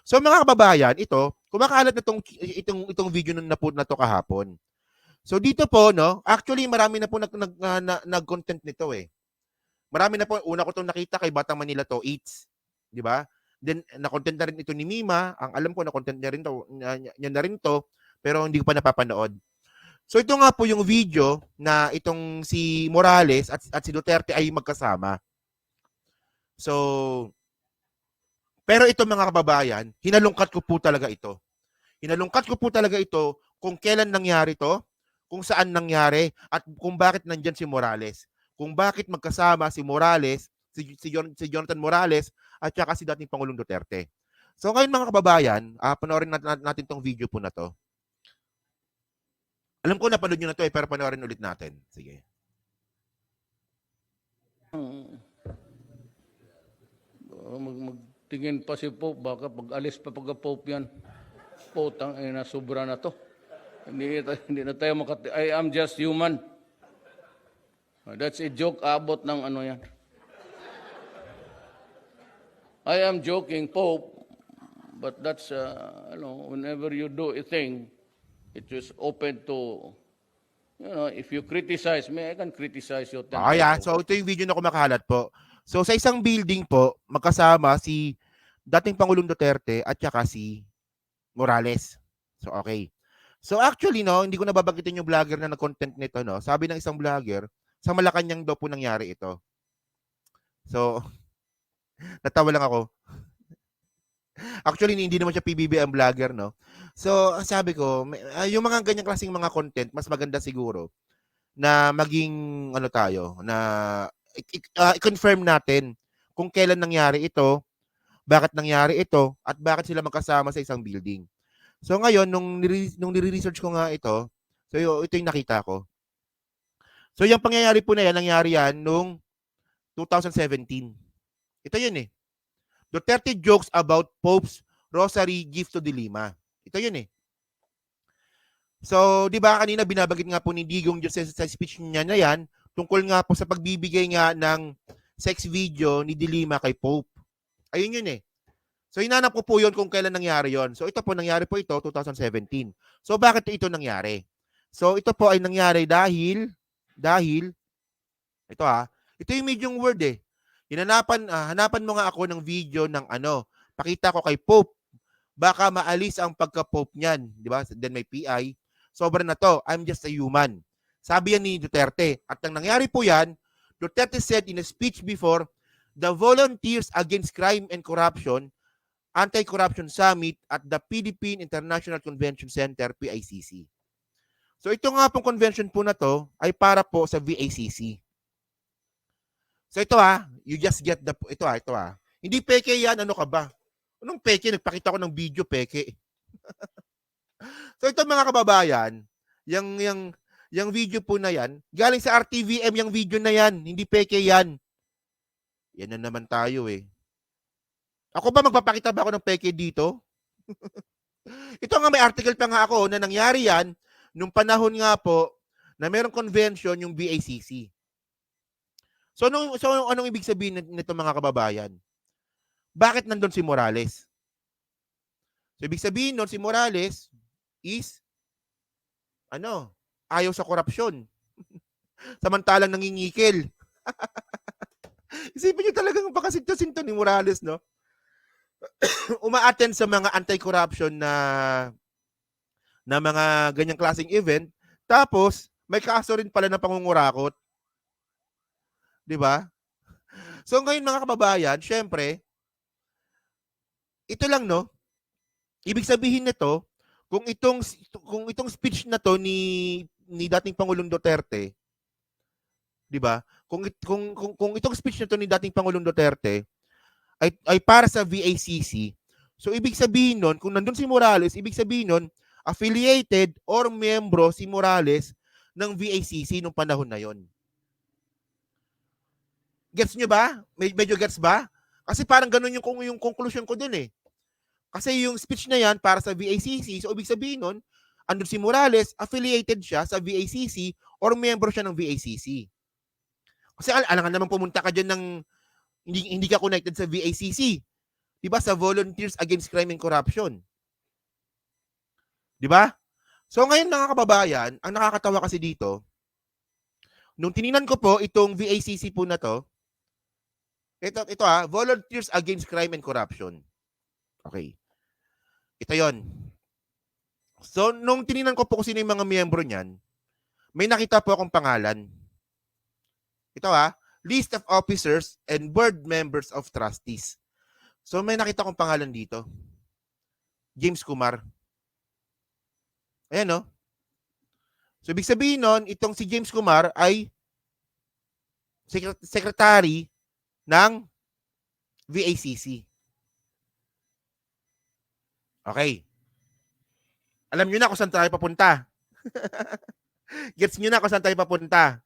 So mga kababayan, ito, kumakalat na itong video na na to kahapon. So dito po, no, actually marami na po nag-content nito eh. Marami na po, una ko itong nakita kay Batang Manila to, Eats. Di ba? Then, na-content na rin ito ni Mima. Ang alam ko, na-content niya rin to, niya na rin to, pero hindi ko pa napapanood. So ito nga po yung video na itong si Morales at si Duterte ay magkasama. So, pero ito mga kababayan, hinalungkat ko po talaga ito. Hinalungkat ko po talaga ito kung kailan nangyari to, kung saan nangyari, at kung bakit nandyan si Morales. Kung bakit magkasama si Morales, si Jonathan Morales, at saka si dating Pangulong Duterte. So ngayon mga kababayan, panoorin natin tong video po na to. Alam ko napanood nyo na to pero panoorin ulit natin. Sige. Magtingin pa si Pope, baka pag-alis pa pagka-Pope yan. Potang ina, sobra na to. Hindi na tayo I am just human. That's a joke, abot ng ano yan. I am joking, Pope, but that's, whenever you do a thing, it is open to, if you criticize me, I can criticize you. So ito yung video na kumakalat po. So sa isang building po, magkasama si dating Pangulong Duterte at saka si Morales. So okay. So actually no, hindi ko nababanggitin yung vlogger na nag-content nito no. Sabi ng isang vlogger, sa Malacanang daw po nangyari ito. So natawa lang ako. Actually hindi naman siya PBB ang vlogger no. So sabi ko, yung mga ganyang klaseng mga content, mas maganda siguro na maging ano tayo, na i-confirm natin kung kailan nangyari ito, bakit nangyari ito, at bakit sila magkasama sa isang building. So ngayon, nung nire-research ko nga ito, so ito yung nakita ko. So yung pangyayari po na yan, nangyari yan nung 2017. Ito yun eh. Duterte jokes about Pope's rosary gift to Dilima. Ito yun eh. So, di ba kanina binabagit nga po ni Digong sa speech niya na yan, tungkol nga po sa pagbibigay nga ng sex video ni Dilima kay Pope. Ayun yun eh. So, hinanap ko po yun kung kailan nangyari yon. So, ito po, nangyari po ito, 2017. So, bakit ito nangyari? So, ito po ay nangyari dahil, ito yung medium word eh. Hanapan mo nga ako ng video ng pakita ko kay Pope. Baka maalis ang pagka-Pope niyan. Di ba? Then may PI. Sobra na to. I'm just a human. Sabi yan ni Duterte. At nang nangyari po yan, Duterte said in a speech before the Volunteers Against Crime and Corruption Anti-Corruption Summit at the Philippine International Convention Center, PICC. So ito nga pong convention po na to ay para po sa VACC. So ito you just get ito Hindi peke yan, ano ka ba? Anong peke? Nagpakita ko ng video peke. So ito mga kababayan, yung video po na yan, galing sa RTVM yung video na yan, hindi peke yan. Yan na naman tayo eh. Ako ba magpapakita ba ako ng peke dito? Ito nga may article pa nga ako na nangyari yan nung panahon nga po na merong convention yung VACC. So anong ibig sabihin nito mga kababayan? Bakit nandun si Morales? So ibig sabihin nun si Morales is ayaw sa korupsyon. Samantalang nangingikil. Isipin nyo talagang pakasinto-sinto ni Morales, no? Uma-attend sa mga anti-corruption na mga ganyang klaseng event, tapos may kaso rin pala na pangungurakot. 'Di ba? So ngayon mga kababayan, syempre, ito lang no. Ibig sabihin nito, kung itong speech na to ni dating Pangulong Duterte, 'di ba? Kung itong speech na to ni dating Pangulong Duterte ay para sa VACC. So ibig sabihin nun, kung nandun si Morales, ibig sabihin nun, affiliated or membro si Morales ng VACC nung panahon na yon. Gets nyo ba? Medyo gets ba? Kasi parang ganun yung conclusion ko dun eh. Kasi yung speech na yan para sa VACC, so ibig sabihin nun, andun si Morales, affiliated siya sa VACC or membro siya ng VACC. Kasi alangan naman pumunta ka dyan ng hindi ka connected sa VACC. 'Di ba, sa Volunteers Against Crime and Corruption. 'Di ba? So ngayon mga kababayan, ang nakakatawa kasi dito, nung tiningnan ko po itong VACC po na to, ito Volunteers Against Crime and Corruption. Okay. Ito 'yon. So nung tiningnan ko po kung sino yung mga miyembro niyan, may nakita po akong pangalan. Ito list of officers and board members of trustees. So may nakita akong pangalan dito. James Kumar. Ayan, no? So ibig sabihin nun, itong si James Kumar ay secretary ng VACC. Okay. Alam nyo na kung saan tayo papunta. Gets nyo na kung saan tayo papunta.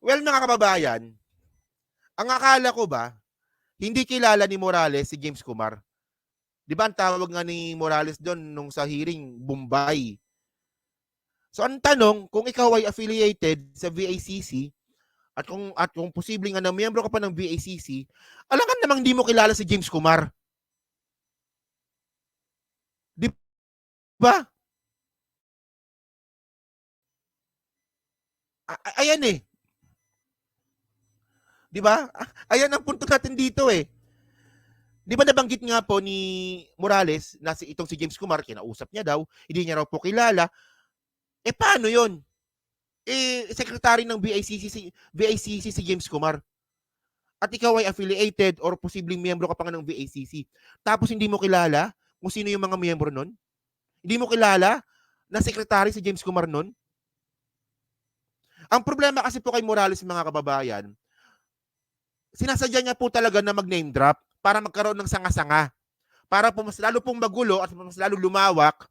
Well, mga kababayan, ang akala ko ba, hindi kilala ni Morales si James Kumar. Di ba ang tawag nga ni Morales doon nung sa hearing, Bombay. So ang tanong, kung ikaw ay affiliated sa VACC, at kung posibleng na miyembro ka pa ng VACC, alam ka namang hindi mo kilala si James Kumar. Di ba? Ayan eh. Di ba? Ayan ang punto natin dito eh. Di ba nabanggit nga po ni Morales na itong si James Kumar, kinausap niya daw, hindi niya raw po kilala. Eh paano yun? Eh, secretary ng VACC si James Kumar. At ikaw ay affiliated or posibleng miyembro ka pa nga ng VACC. Tapos hindi mo kilala kung sino yung mga miyembro nun? Hindi mo kilala na secretary si James Kumar nun? Ang problema kasi po kay Morales, mga kababayan, sinasadya niya po talaga na mag-name drop para magkaroon ng sanga-sanga. Para po mas lalo pong magulo at mas lalo lumawak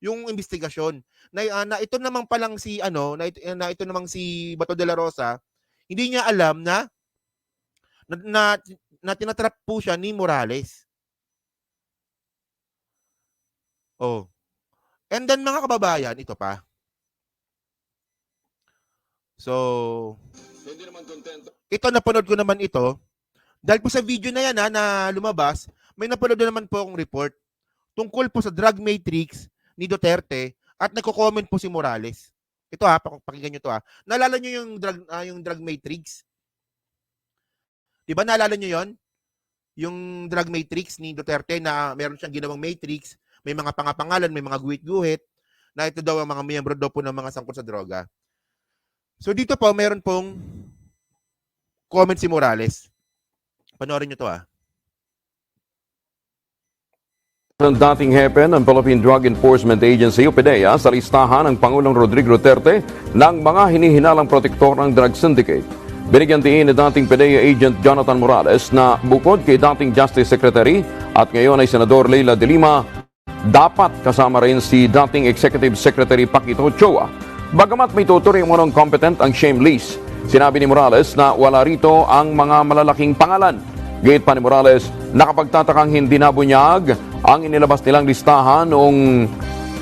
yung investigasyon. Na ito namang palang si ito namang si Bato de la Rosa, hindi niya alam na tinatrap po siya ni Morales. Oh. And then mga kababayan, ito pa. So, ito napanood ko naman ito. Dahil po sa video na yan na lumabas, may napanood naman po akong report tungkol po sa drug matrix ni Duterte at nagko-comment po si Morales. Ito pakinggan nyo to Naalala nyo yung drug matrix? Di ba naalala nyo yon? Yung drug matrix ni Duterte na meron siyang ginawang matrix, may mga pangapangalan, may mga guhit-guhit, na ito daw ang mga miyembro daw po ng mga sangkot sa droga. So dito po, meron pong comment si Morales. Panoorin nyo to Ng dating hepe ng Philippine Drug Enforcement Agency o PDEA sa listahan ng Pangulong Rodrigo Duterte ng mga hinihinalang protektor ng drug syndicate. Binigyan din ni dating PDEA agent Jonathan Morales na bukod kay dating Justice Secretary at ngayon ay Senador Leila de Lima, dapat kasama rin si dating Executive Secretary Paquito Ochoa. Bagamat may tuturing mo ng competent ang shame list, sinabi ni Morales na wala rito ang mga malalaking pangalan. Gayit pa ni Morales, nakapagtatakang hindi nabunyag ang inilabas nilang listahan noong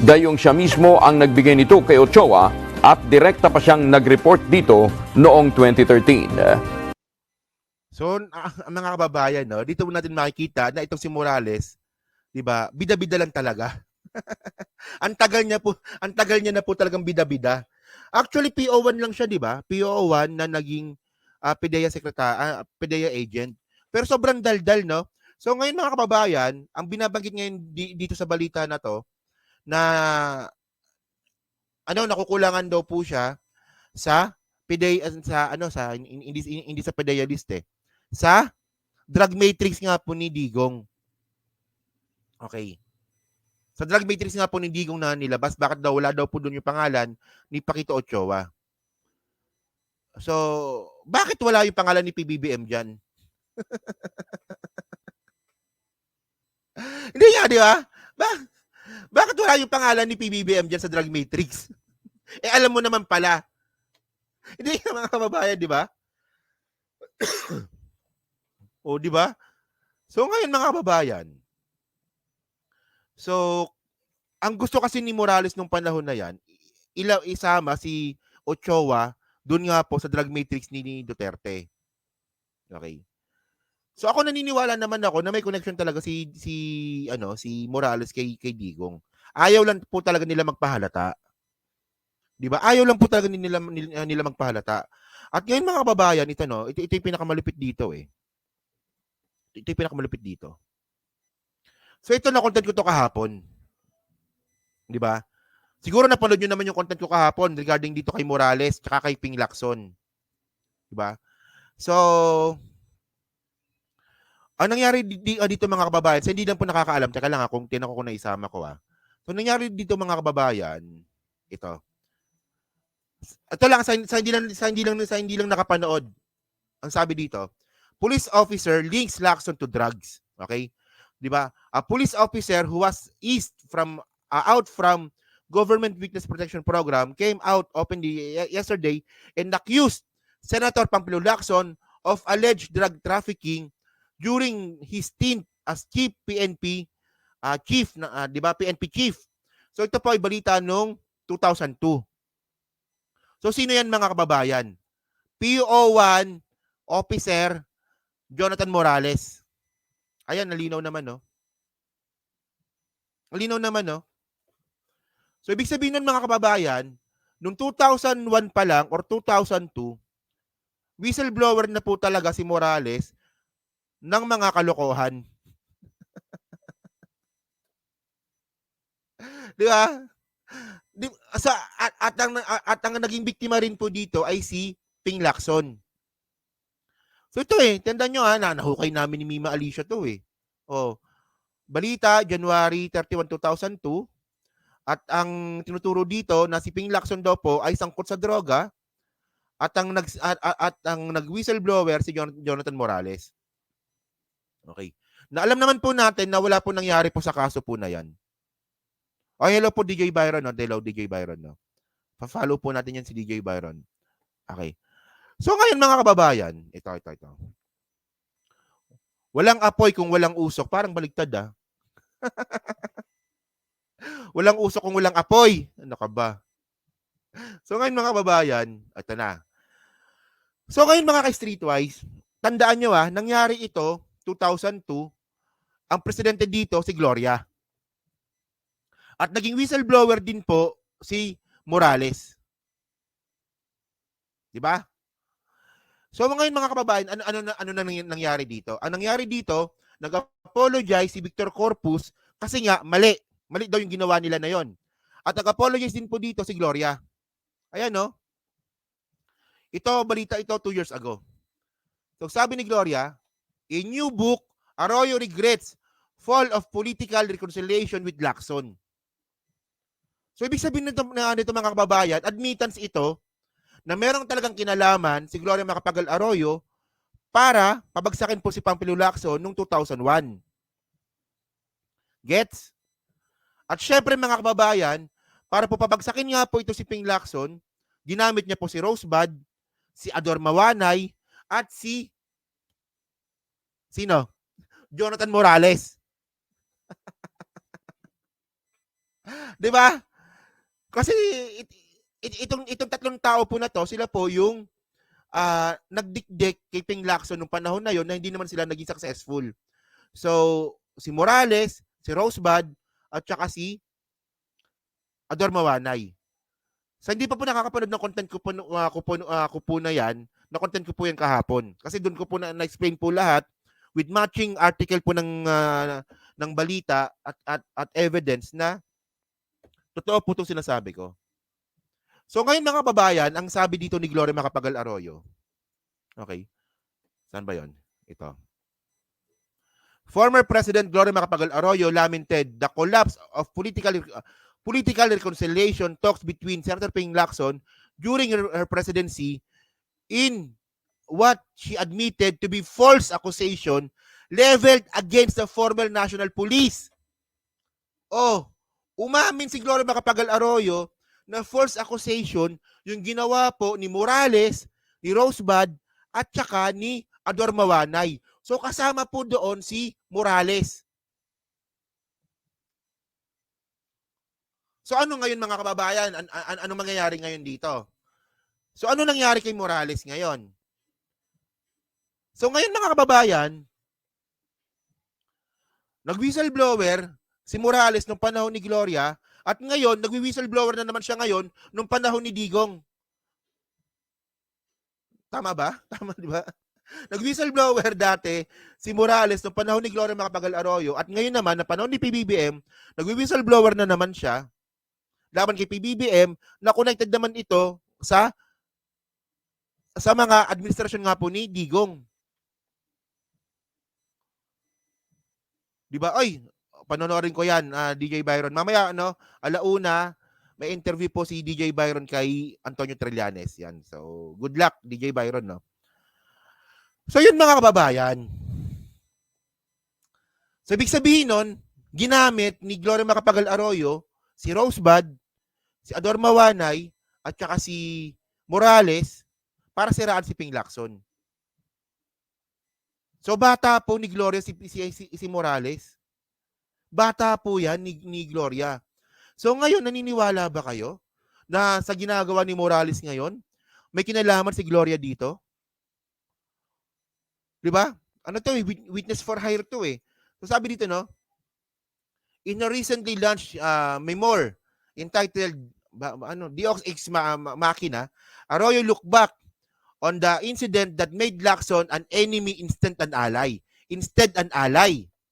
gayong siya mismo ang nagbigay nito kay Ochoa at direkta pa siyang nag-report dito noong 2013. So, mga kababayan, dito natin makikita na itong si Morales, 'di ba? Bida-bida lang talaga. ang tagal niya na po talagang bida-bida. Actually PO1 lang siya, 'di ba? PO1 na naging PDEA secretary, PDEA agent. Pero sobrang daldal, no? So ngayon mga kababayan, ang binabanggit ngayon dito sa balita na to na nakukulangan daw po siya sa PDEA hindi sa PDEA list sa drug matrix nga po ni Digong. Okay. Sa drug matrix nga po ni Digong na nilabas, bakit daw wala daw po doon yung pangalan ni Paquito Ochoa? So, bakit wala yung pangalan ni PBBM dyan? Hindi nga, di ba? Bakit wala yung pangalan ni PBBM dyan sa drug matrix? Alam mo naman pala. Hindi nga, mga kababayan, di ba? O, di ba? So, ngayon, mga kababayan, so, ang gusto kasi ni Morales nung panahon na yan, isama si Ochoa doon nga po sa drug matrix ni Duterte. Okay. So ako naniniwala naman ako na may connection talaga si Morales kay Digong. Ayaw lang po talaga nila magpahalata. 'Di ba? Ayaw lang po talaga nila magpahalata. At ngayon mga kababayan, ito yung pinakamalupit dito eh. Ito yung pinakamalupit dito. So ito na content ko to kahapon. 'Di ba? Siguro napanood niyo naman yung content ko kahapon regarding dito kay Morales at kay Ping Lacson. 'Di ba? So ang nangyari dito mga kababayan, hindi lang po nakakaalam, teka lang kung tinan ko na isama ko So nangyari dito mga kababayan, ito. Ito lang sa hindi lang nakapanood. Ang sabi dito, police officer links Lacson to drugs. Okay? 'Di ba? A police officer who was out from Government Witness Protection Program came out openly yesterday and accused Senator Panfilo Lacson of alleged drug trafficking during his stint as chief PNP chief, 'di ba? PNP chief. So ito po ay balita noong 2002. So sino 'yan mga kababayan? PO1 officer Jonathan Morales. Ayan, nalinaw naman, no? Nalinaw naman, no? So ibig sabihin nun mga kababayan, noong 2001 pa lang or 2002, whistleblower na po talaga si Morales ng mga kalokohan. Di ba? At ang naging biktima rin po dito ay si Ping Lacson. So ito tandaan nyo nahukay namin ni Mima Alicia to balita, January 31, 2002, at ang tinuturo dito na si Ping Lacson daw po ay sangkot sa droga at ang nag-whistleblower si Jonathan Morales. Okay. Na alam naman po natin na wala po nangyari po sa kaso po na yan. Hello po DJ Byron, hello DJ Byron, Pa-follow po natin yan si DJ Byron. Okay. So ngayon mga kababayan, ito. Walang apoy kung walang usok. Parang baligtad Walang usok kung walang apoy. Ano ka ba? So ngayon mga kababayan, ito na. So ngayon mga ka-streetwise, tandaan nyo nangyari ito, 2002, ang presidente dito si Gloria. At naging whistleblower din po si Morales. Di ba? So ngayon mga kababayan, ano na nangyari dito? Ang nangyari dito, nag-apologize si Victor Corpus kasi nga mali. Mali daw yung ginawa nila na yon. At nag-apologize din po dito si Gloria. Ayan Ito, balita ito 2 years ago. So sabi ni Gloria, in new book, Arroyo regrets fall of political reconciliation with Lacson. So ibig sabihin nito mga kababayan, admittance ito na merong talagang kinalaman si Gloria Macapagal Arroyo para pabagsakin po si Panfilo Lacson noong 2001. Gets? At syempre mga kababayan, para po pabagsakin nga po ito si Ping Lacson, ginamit niya po si Rosebud, si Ador Mawanay, at sino? Jonathan Morales. 'Di ba? Kasi itong tatlong tao po na to, sila po yung nagdikdik kay Ping Lacson nung panahon na yon na hindi naman sila naging successful. So, si Morales, si Rosebud, at saka si Ador Mawanay. So, hindi pa po nakakapanood ng content ko po na yan, na content ko po yan kahapon. Kasi doon ko po na-explain po lahat with matching article po ng balita at evidence na totoo po itong sinasabi ko. So ngayon mga kababayan, ang sabi dito ni Gloria Macapagal Arroyo. Okay. Saan ba 'yon? Ito. Former President Gloria Macapagal Arroyo lamented the collapse of political reconciliation talks between Senator Ping Lacson during her presidency in what she admitted to be false accusation leveled against the former National Police. Umamin si Gloria Macapagal Arroyo na false accusation yung ginawa po ni Morales, ni Rosebud, at saka ni Ador Mawanay. So kasama po doon si Morales. So ano ngayon mga kababayan? Ano mangyayari ngayon dito? So ano nangyari kay Morales ngayon? So ngayon mga kababayan, Nag-whistleblower si Morales nung panahon ni Gloria at ngayon, nag-whistleblower na naman siya ngayon nung panahon ni Digong. Tama ba? Tama, di ba? Nag-whistleblower dati si Morales nung panahon ni Gloria Macapagal Arroyo at ngayon naman, na panahon ni PBBM, nag-whistleblower na naman siya laban kay PBBM na connected naman ito sa mga administrasyon nga po ni Digong. Di ba? Ay, panonoodin ko yan, DJ Byron. Mamaya, alauna, may interview po si DJ Byron kay Antonio Trillanes. Yan. So, good luck, DJ Byron, no? So, yun mga kababayan. So, ibig sabihin nun, ginamit ni Gloria Macapagal Arroyo, si Rosebud, si Ador Mawanay, at saka si Morales para siraan si Ping Lacson. So, bata po ni Gloria si Morales. Bata po yan ni Gloria. So, ngayon, naniniwala ba kayo na sa ginagawa ni Morales ngayon, may kinalaman si Gloria dito? Di ba? Ano to, witness for hire to eh. So, sabi dito, no? In a recently launched memoir entitled Deus Ex Machina, Arroyo look back on the incident that made Lacson an enemy instead an ally.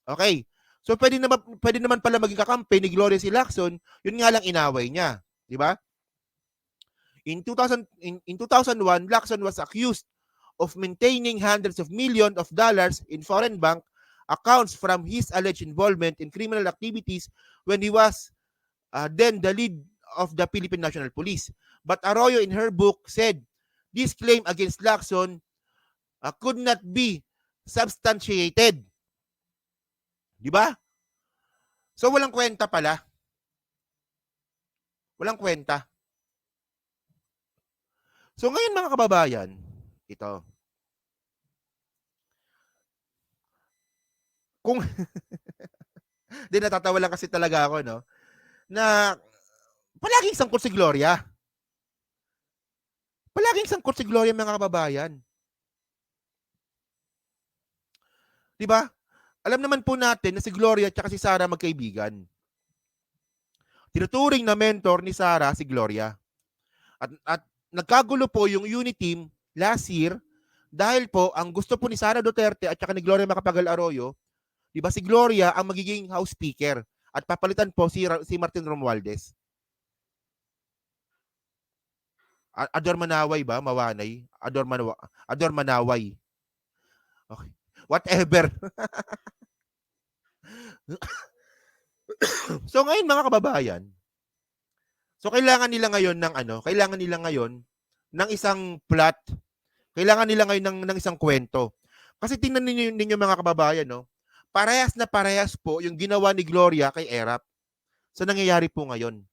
Okay? So pwede naman pala maging kakampi ni Gloria si Lacson, yun nga lang inaway niya, di ba? In 2001, Lacson was accused of maintaining hundreds of millions of dollars in foreign bank accounts from his alleged involvement in criminal activities when he was then the lead of the Philippine National Police. But Arroyo in her book said this claim against Lacson could not be substantiated. Di ba? So walang kwenta pala. Walang kwenta. So ngayon mga kababayan, ito. Kung di natatawa lang kasi talaga ako, no? Na palaging sangkot si Gloria. Palaging sangkot si Gloria mga kababayan. Di ba? Alam naman po natin na si Gloria at si Sara magkaibigan. Tinuturing na mentor ni Sara si Gloria. At nagkagulo po yung unit team last year dahil po ang gusto po ni Sara Duterte at saka ni Gloria Macapagal Arroyo, di ba si Gloria ang magiging House Speaker at papalitan po si Martin Romualdez. Ador Manaway ba? Mawanay? Ador Manaway. Okay. Whatever. So ngayon mga kababayan, so kailangan nila ngayon ng isang plot. Kailangan nila ngayon ng isang kwento. Kasi tingnan ninyo mga kababayan, no? Parehas na parehas po yung ginawa ni Gloria kay Erap. So nangyayari po ngayon.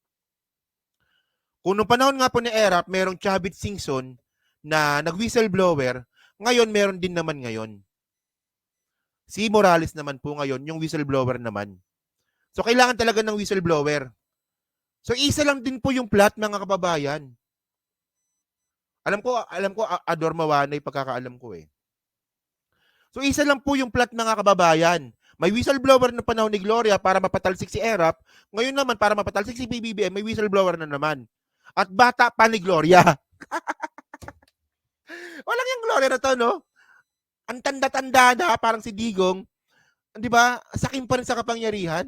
Kung noong panahon nga po ni Erap, merong Chavit Singson na nag-whistleblower, ngayon meron din naman ngayon. Si Morales naman po ngayon, yung whistleblower naman. So kailangan talaga ng whistleblower. So isa lang din po yung plot mga kababayan. Alam ko Ador Mawanay pagkakaalam ko eh. So isa lang po yung plot mga kababayan. May whistleblower na panahon ni Gloria para mapatalsik si Erap. Ngayon naman para mapatalsik si PBBM, may whistleblower na naman. At bata pa ni Gloria. Walang yung Gloria na to, no? Ang tanda-tanda na, parang si Digong. Di ba? Sakin pa rin sa kapangyarihan.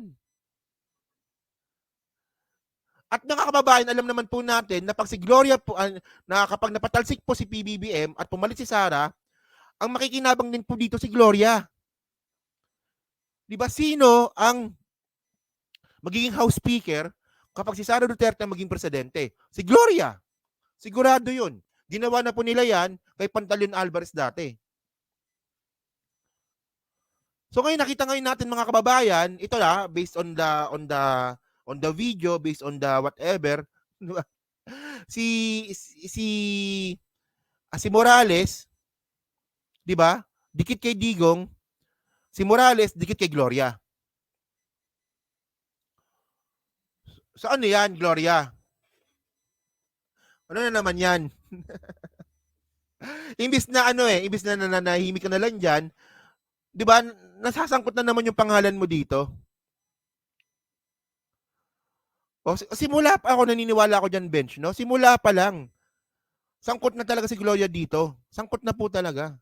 At mga kababayan, alam naman po natin na pag si Gloria po, na kapag napatalsik po si PBBM at pumalit si Sara, ang makikinabang din po dito si Gloria. Di ba? Sino ang magiging House Speaker kapag si Sara Duterte ang maging presidente? Si Gloria. Sigurado yun. Ginawa na po nila yan kay Pantaleon Alvarez dati. So ngayon nakita ngayon natin mga kababayan, ito na based on the video, based on the whatever, si Morales, 'di ba? Dikit kay Digong, si Morales dikit kay Gloria. So ano 'yan, Gloria? Ano na naman 'yan? Imbis na nanahimik ka na lang diyan, 'Di ba? Nasasangkot na naman yung pangalan mo dito. O, simula pa ako naniniwala ako diyan, bench, no? Simula pa lang. Sangkot na talaga si Gloria dito. Sangkot na po talaga.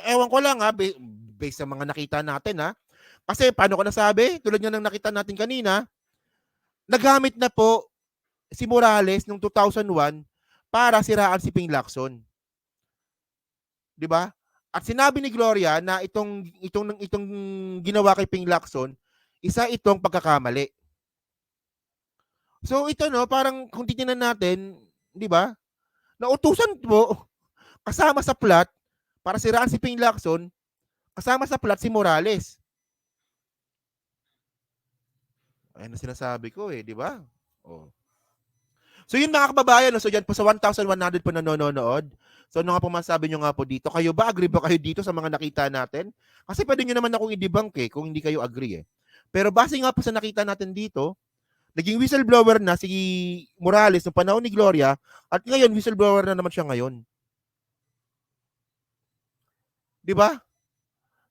Ewan ko lang ha, based sa mga nakita natin ha. Kasi paano ko nasabi? Tulad nga ng nakita natin kanina, nagamit na po si Morales noong 2001 para siraan si Ping Lacson. 'Di ba? At sinabi ni Gloria na itong ginawa kay Ping Lacson, isa itong pagkakamali. So ito no, parang kung titingnan natin, 'di ba? Nautusan po kasama sa plot para siraan si Ping Lacson, kasama sa plot si Morales. Ayun ang sinasabi ko eh, 'di ba? Oh. So yun mga kababayan, no? So dyan po sa 1,100 po nanonood. So ano nga po masasabi nyo nga po dito? Kayo ba, agree ba kayo dito sa mga nakita natin? Kasi pwede nyo naman akong i-debunk eh, kung hindi kayo agree eh. Pero base nga po sa nakita natin dito, naging whistleblower na si Morales noong panahon ni Gloria, at ngayon whistleblower na naman siya ngayon. Di ba?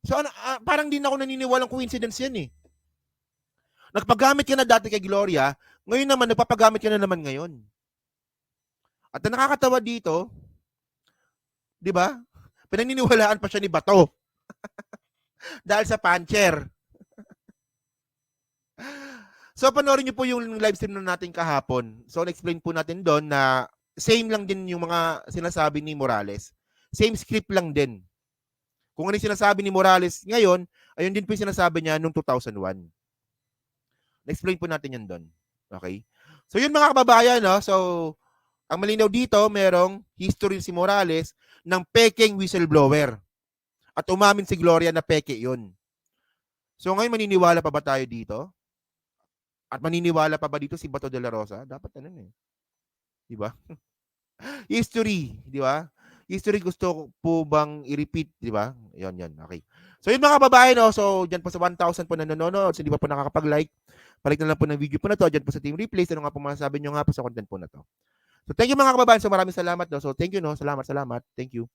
So parang din ako naniniwalang coincidence yan eh. Nagpagamit ka na dati kay Gloria, ngayon naman nagpapagamit ka na naman ngayon. At ang nakakatawa dito, 'di ba? Pinaniniwalaan pa siya ni Bato. Dahil sa puncher. So panoorin niyo po yung live stream na natin kahapon. So na-explain po natin doon na same lang din yung mga sinasabi ni Morales. Same script lang din. Kung ano yung sinasabi ni Morales ngayon, ayun din po yung sinasabi niya noong 2001. Na-explain po natin yan doon. Okay? So yun mga kababayan, no? So ang malinaw dito, merong history si Morales ng peking whistleblower. At umamin si Gloria na peke yun. So ngayon maniniwala pa ba tayo dito? At maniniwala pa ba dito si Bato de la Rosa? Dapat ano eh. Di ba? History, di ba? History gusto po bang i-repeat, di ba? Yan. Okay. So yun mga kababayan, no? So dyan po sa 1,000 po na nanonood, so di ba po nakakapag-like, balik na lang po ng video po na to, dyan po sa Team Replays, ano nga po masasabi nyo nga po sa content po na to. So thank you mga kababayan, so maraming salamat, no? So thank you, no? Salamat. Thank you.